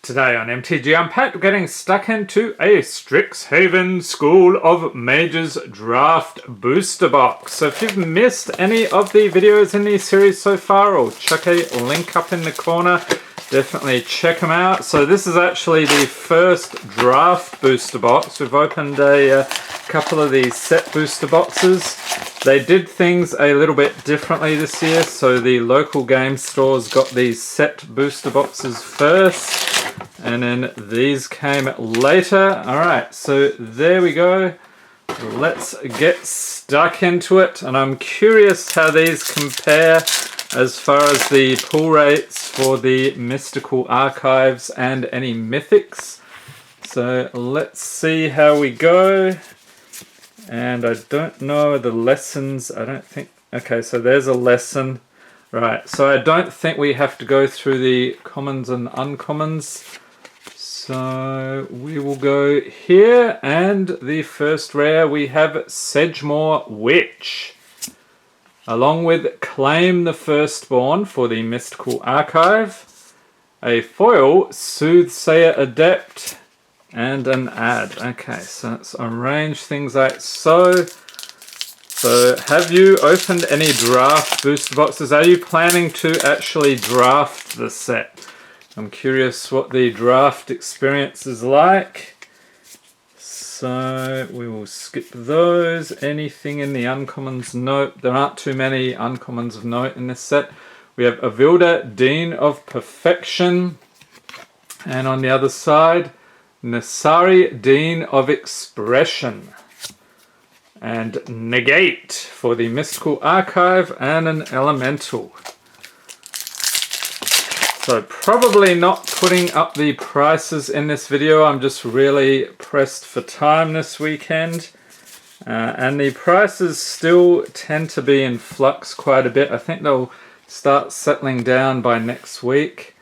Today on MTG Unpacked, we're getting stuck into a Strixhaven School of Mages draft booster box. So if you've missed any of the videos in the series so far, I'll chuck a link up in the corner. Definitely check them out. So this is actually the first draft booster box. We've opened a couple of these set booster boxes. They did things a little bit differently this year. So the local game stores got these set booster boxes first, and then these came later. Alright, so there we go. Let's get stuck into it. And I'm curious how these compare as far as the pull rates for the mystical archives and any mythics. So let's see how we go. And I don't know the lessons. I don't think... Okay, so there's a lesson. Right, so I don't think we have to go through the commons and uncommons. So we will go here, and the first rare we have Sedgemoor Witch, along with Claim the Firstborn for the Mystical Archive, a foil Soothsayer Adept, and an ad. Okay, so let's arrange things like so. So have you opened any draft booster boxes? Are you planning to actually draft the set? I'm curious what the draft experience is like. So we will skip those. Anything in the uncommons? Note. There aren't too many uncommons of note in this set. We have Avilda, Dean of Perfection. And on the other side, Nasari, Dean of Expression. And Negate for the Mystical Archive, and an Elemental. So probably not putting up the prices in this video. I'm just really pressed for time this weekend. And the prices still tend to be in flux quite a bit. I think they'll start settling down by next week.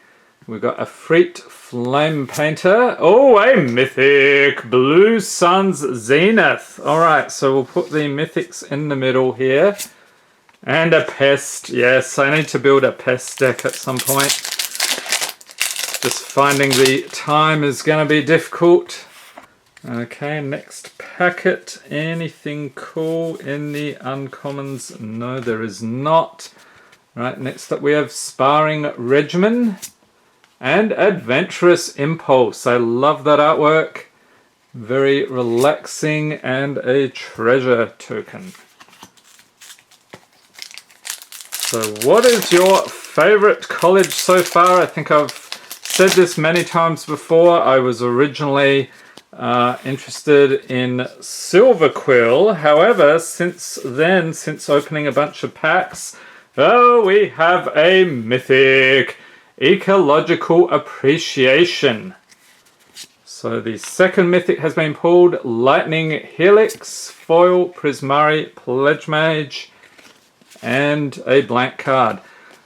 We've got a Freet Flame Painter. Oh, a Mythic! Blue Sun's Zenith. Alright, so we'll put the Mythics in the middle here. And a Pest. Yes, I need to build a Pest deck at some point. Just finding the time is going to be difficult. Okay, next packet. Anything cool in the uncommons? No, there is not. Right, next up we have Sparring Regimen and Adventurous Impulse. I love that artwork. Very relaxing, and a treasure token. So what is your favorite college so far? I think I've said this many times before. I was originally interested in Silverquill. However, since then, since opening a bunch of packs, we have a Mythic, Ecological Appreciation. So the second Mythic has been pulled, Lightning Helix, foil Prismari Pledge Mage, and a blank card.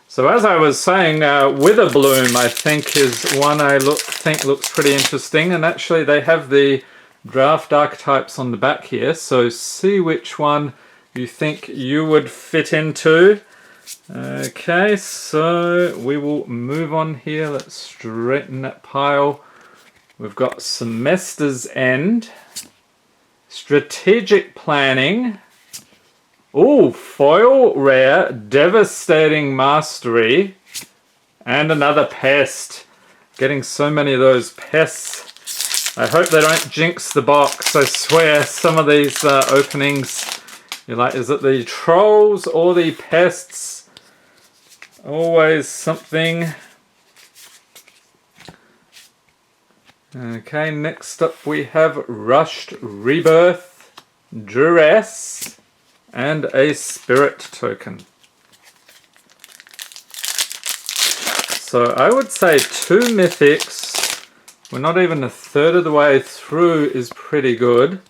So as I was saying, Witherbloom I think is one I think looks pretty interesting, and actually they have the draft archetypes on the back here, so see which one you think you would fit into. Okay, so we will move on here. Let's straighten that pile. We've got Semester's End, Strategic Planning. Ooh, foil rare, Devastating Mastery, and another Pest. Getting so many of those pests. I hope they don't jinx the box. I swear some of these openings, you're like, is it the trolls or the pests? Always something. Okay, next up we have Rushed Rebirth, Duress, and a Spirit token. So I would say 2 Mythics, we're not even a third of the way through, is pretty good.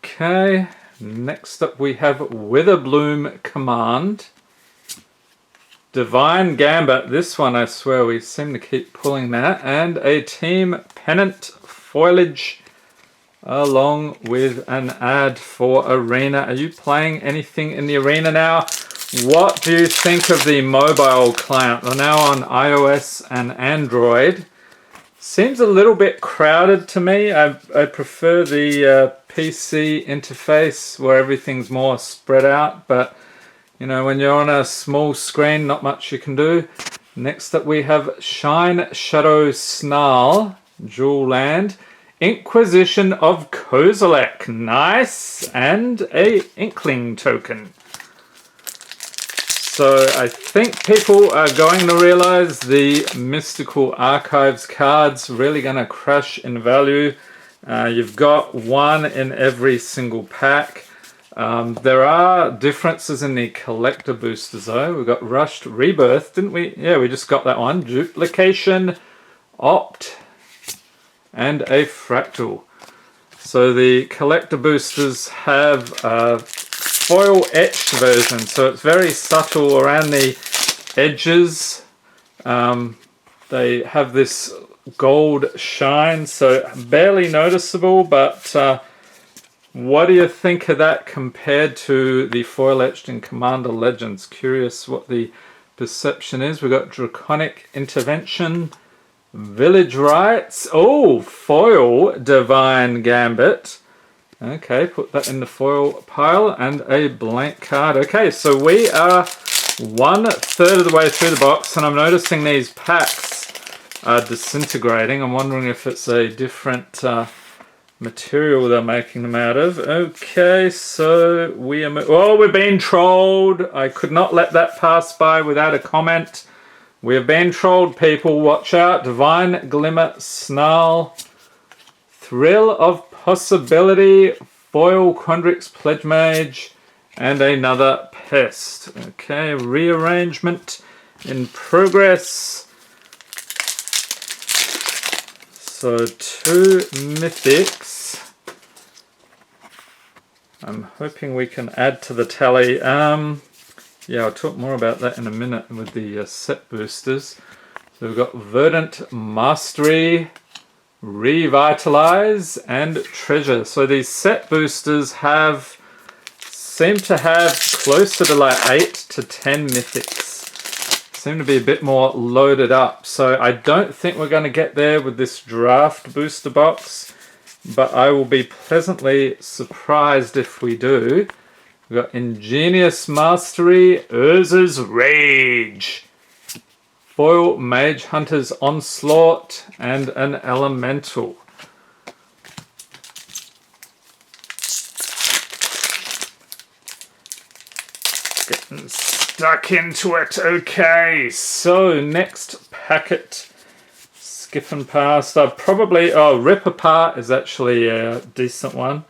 Okay, next up we have Witherbloom Command, Divine Gambit. This one I swear we seem to keep pulling that, and a Team Pennant Foliage, along with an ad for Arena. Are you playing anything in the Arena now? What do you think of the mobile client? They're now on iOS and Android. Seems a little bit crowded to me. I prefer the PC interface where everything's more spread out, but you know, when you're on a small screen, not much you can do. Next up we have Shine Shadow Snarl, Jewel Land, Inquisition of Kozilek, nice, and a Inkling token. So I think people are going to realize the Mystical Archives cards really going to crash in value. You've got one in every single pack. There are differences in the collector boosters though. We've got Rushed Rebirth, didn't we? Yeah, we just got that one. Duplication, Opt, and a Fractal. So the collector boosters have a foil etched version, so it's very subtle around the edges. They have this gold shine, so barely noticeable, but what do you think of that compared to the foil etched in Commander Legends? Curious what the perception is. We've got Draconic Intervention, Village Rites, oh, foil Divine Gambit. Okay, put that in the foil pile, and a blank card. Okay, so we are 1/3 of the way through the box, and I'm noticing these packs are disintegrating. I'm wondering if it's a different material they're making them out of. Okay, so we are... Oh, we're being trolled. I could not let that pass by without a comment. We have been trolled, people. Watch out. Divine Glimmer Snarl, Thrill of Possibility, foil Quandrix Pledge Mage, and another Pest. Okay, rearrangement in progress. So 2 mythics. I'm hoping we can add to the tally. Yeah, I'll talk more about that in a minute with the set boosters. So we've got Verdant Mastery, Revitalize, and Treasure. So these set boosters seem to have closer to like 8 to 10 mythics. Seem to be a bit more loaded up. So I don't think we're going to get there with this draft booster box, but I will be pleasantly surprised if we do. We've got Ingenious Mastery, Urza's Rage, foil Mage Hunter's Onslaught, and an Elemental. Getting stuck into it. Okay, so next packet. Skipping past. Rip Apart is actually a decent one.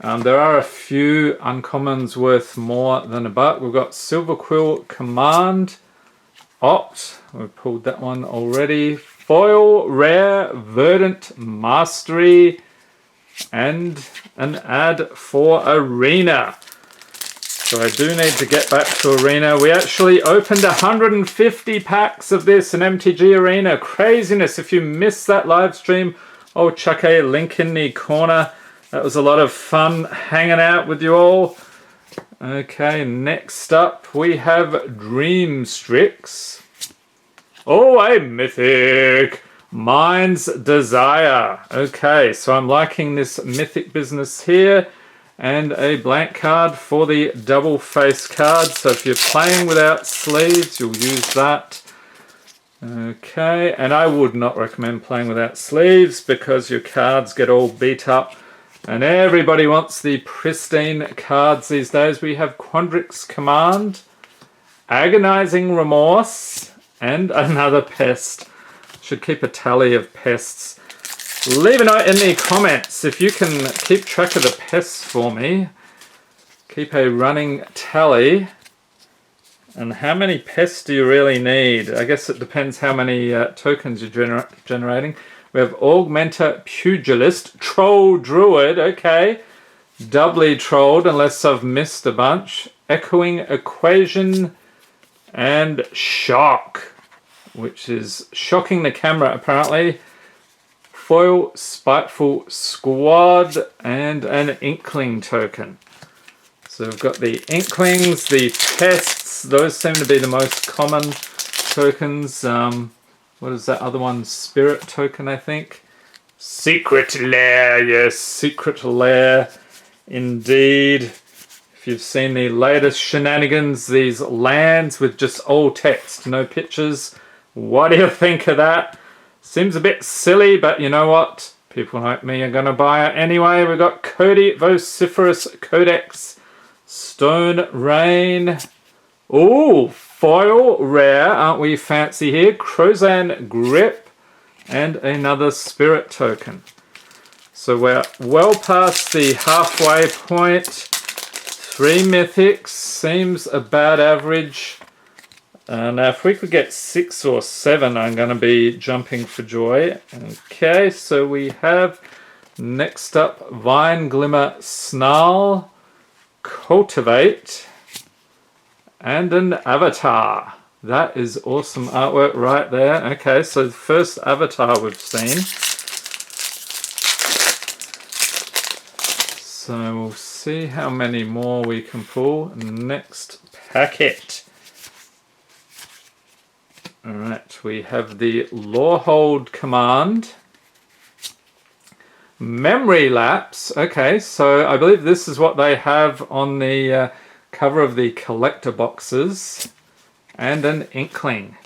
There are a few uncommons worth more than a buck. We've got Silver Quill Command, Opt, we pulled that one already. Foil Rare Verdant Mastery, and an ad for Arena. So I do need to get back to Arena. We actually opened 150 packs of this in MTG Arena. Craziness. If you missed that live stream, I'll chuck a link in the corner. That was a lot of fun hanging out with you all. Okay, next up we have Dream Strix. Oh, a mythic! Mind's Desire. Okay, so I'm liking this mythic business here. And a blank card for the double face card. So if you're playing without sleeves, you'll use that. Okay, and I would not recommend playing without sleeves because your cards get all beat up. And everybody wants the pristine cards these days. We have Quandrix Command, Agonizing Remorse, and another Pest. Should keep a tally of pests. Leave a note in the comments if you can keep track of the pests for me. Keep a running tally. And how many pests do you really need? I guess it depends how many tokens you're generating. We have Augmenter Pugilist, Troll Druid, okay. Doubly trolled unless I've missed a bunch. Echoing Equation, and Shock, which is shocking the camera apparently. Foil Spiteful Squad, and an Inkling token. So we've got the Inklings, the Pests. Those seem to be the most common tokens. What is that other one? Spirit token, I think. Secret Lair, yes, Secret Lair, indeed. If you've seen the latest shenanigans, these lands with just old text, no pictures. What do you think of that? Seems a bit silly, but you know what? People like me are going to buy it anyway. We've got Cody Vociferous Codex, Stone Rain. Ooh, foil rare, aren't we fancy here? Crozan Grip and another Spirit token. So we're well past the halfway point. 3 mythics seems about average. Now if we could get 6 or 7, I'm going to be jumping for joy. Okay, so we have next up Vine Glimmer Snarl, Cultivate, and an Avatar. That is awesome artwork right there. Okay, so the first Avatar we've seen. So we'll see how many more we can pull. Next packet. Alright, we have the Lorehold Command. Memory Lapse. Okay, so I believe this is what they have on the cover of the collector boxes. And an Inkling.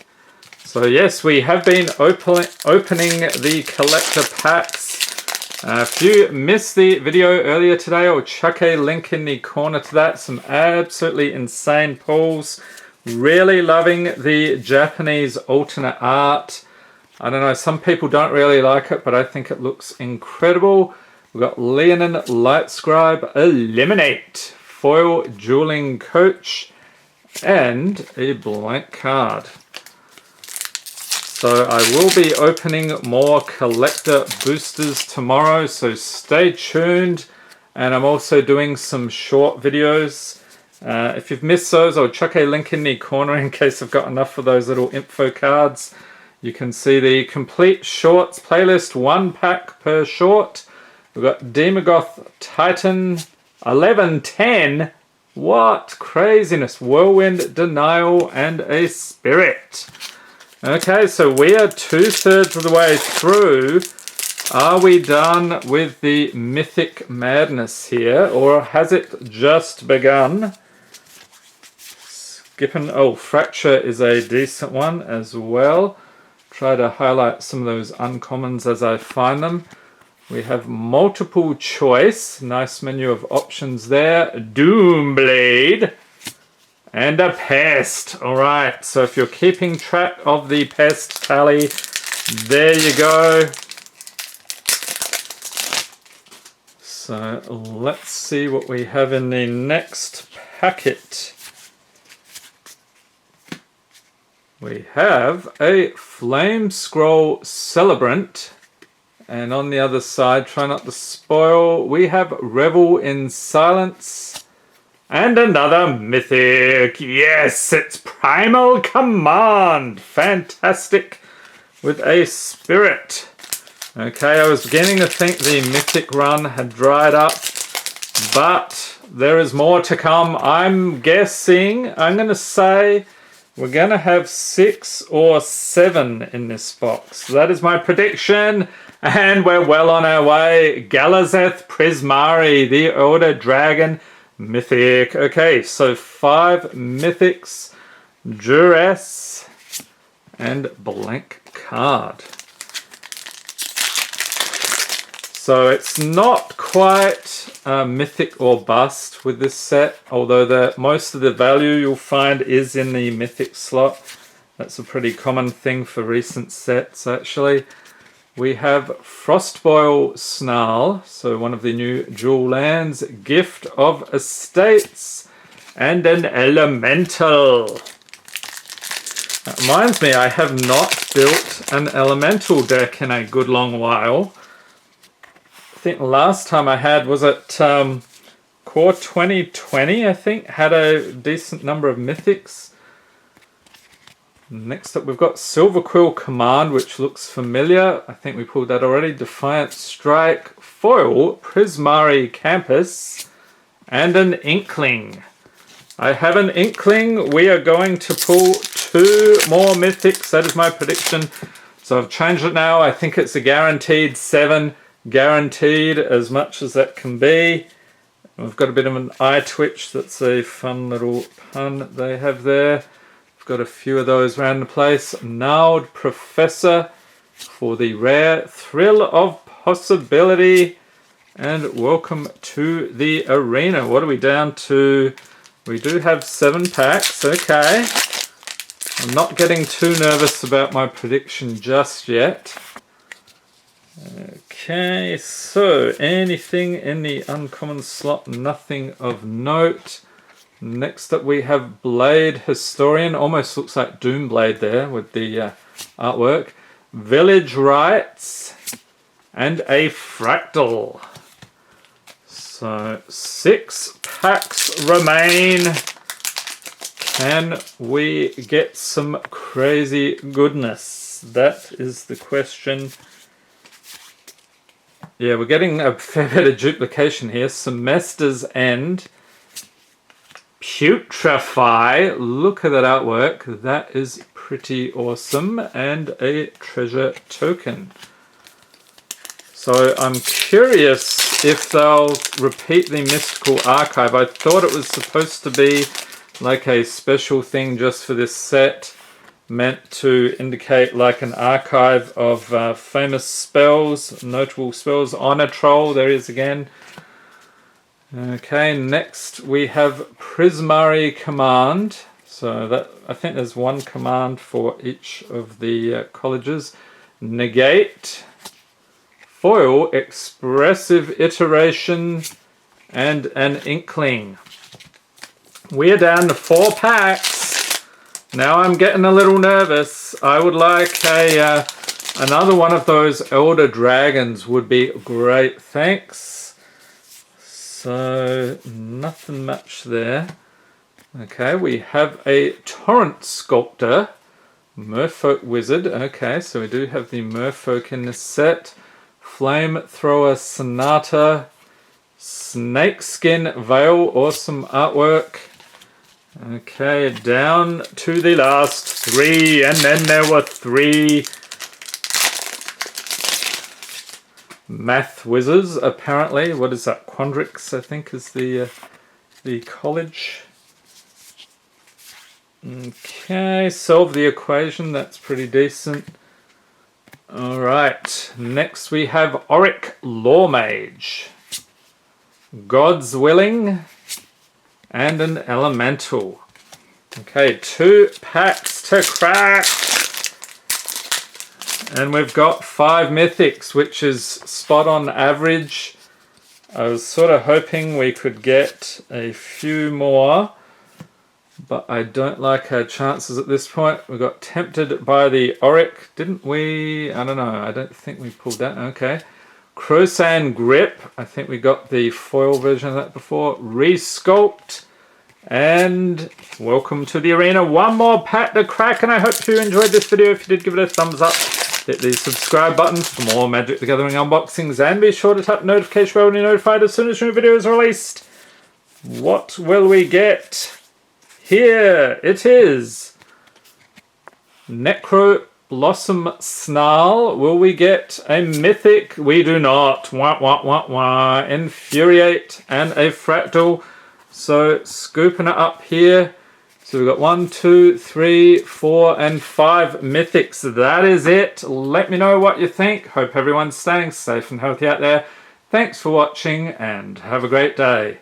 So yes, we have been opening the collector packs. If you missed the video earlier today, I'll chuck a link in the corner to that. Some absolutely insane pulls. Really loving the Japanese alternate art. I don't know, some people don't really like it, but I think it looks incredible. We've got Leonin Lightscribe, Eliminate, Foil Dueling Coach, and a blank card. So I will be opening more collector boosters tomorrow, so stay tuned. And I'm also doing some short videos. If you've missed those, I'll chuck a link in the corner in case I've got enough of those little info cards. You can see the complete shorts playlist, 1 pack per short. We've got Demogoth Titan 1110. What craziness. Whirlwind Denial and a Spirit. Okay, so we are 2/3 of the way through. Are we done with the mythic madness here, or has it just begun? Skipping, oh, Fracture is a decent one as well. Try to highlight some of those uncommons as I find them. We have multiple choice, nice menu of options there. Doomblade and a Pest. All right, so if you're keeping track of the Pest tally, there you go. So let's see what we have in the next packet. We have a Flame Scroll Celebrant. And on the other side, try not to spoil, we have Revel in Silence. And another mythic. Yes, it's Primal Command. Fantastic. With a Spirit. Okay, I was beginning to think the mythic run had dried up. But there is more to come. I'm guessing, I'm going to say, we're going to have 6 or 7 in this box. That is my prediction. And we're well on our way. Galazeth Prismari, the Elder Dragon Mythic. Okay, so 5 Mythics, Duress, and blank card. So it's not quite Mythic or Bust with this set, although most of the value you'll find is in the Mythic slot. That's a pretty common thing for recent sets, actually. We have Frostboil Snarl, so one of the new dual lands, Gift of Estates, and an Elemental. That reminds me, I have not built an Elemental deck in a good long while. I think last time I had was at Core 2020, I think, had a decent number of Mythics. Next up we've got Silver Quill Command, which looks familiar. I think we pulled that already. Defiant Strike, Foil, Prismari Campus, and an Inkling. I have an Inkling. We are going to pull 2 more Mythics. That is my prediction. So I've changed it now. I think it's a guaranteed 7. Guaranteed as much as that can be. We've got a bit of an eye twitch. That's a fun little pun they have there. We've got a few of those around the place. Gnarled Professor for the rare Thrill of Possibility. And welcome to the arena. What are we down to? We do have 7 packs. Okay. I'm not getting too nervous about my prediction just yet. Okay, so anything in the uncommon slot, nothing of note. Next up we have Blade Historian, almost looks like Doomblade there with the artwork. Village Rites, and a Fractal. So 6 packs remain. Can we get some crazy goodness? That is the question. Yeah, we're getting a fair bit of duplication here. Semester's End. Putrefy. Look at that artwork. That is pretty awesome. And a treasure token. So I'm curious if they'll repeat the Mystical Archive. I thought it was supposed to be like a special thing just for this set, meant to indicate like an archive of famous spells, notable spells. Honor Troll, there he is again. Okay, next we have Prismari Command. So that, I think there's 1 command for each of the colleges. Negate, Foil, Expressive Iteration, and an Inkling. We're down to 4 packs. Now I'm getting a little nervous. I would like another one of those Elder Dragons would be great. Thanks. So nothing much there. Okay, we have a Torrent Sculptor. Merfolk Wizard. Okay, so we do have the Merfolk in this set. Flamethrower Sonata. Snakeskin Veil. Awesome artwork. Okay, down to the last 3, and then there were 3 Math Wizards, apparently. What is that? Quandrix, I think, is the college. Okay, solve the equation. That's pretty decent. Alright, next we have Auric Lawmage. God's Willing. And an Elemental. Okay, 2 packs to crack. And we've got 5 Mythics, which is spot on average. I was sort of hoping we could get a few more, but I don't like our chances at this point. We got tempted by the Auric, didn't we? I don't know, I don't think we pulled that. Okay. Crosan Grip, I think we got the foil version of that before. Resculpt, and welcome to the arena. 1 more pack to crack, and I hope you enjoyed this video. If you did, give it a thumbs up. Hit the subscribe button for more Magic the Gathering unboxings, and be sure to tap the notification bell when you're notified as soon as new video is released. What will we get? Here it is. Necro Blossom Snarl. Will we get a Mythic? We do not. Wah, wah, wah, wah. Infuriate and a Fractal. So scooping it up here. So we've got 1, 2, 3, 4, and 5 Mythics. That is it. Let me know what you think. Hope everyone's staying safe and healthy out there. Thanks for watching and have a great day.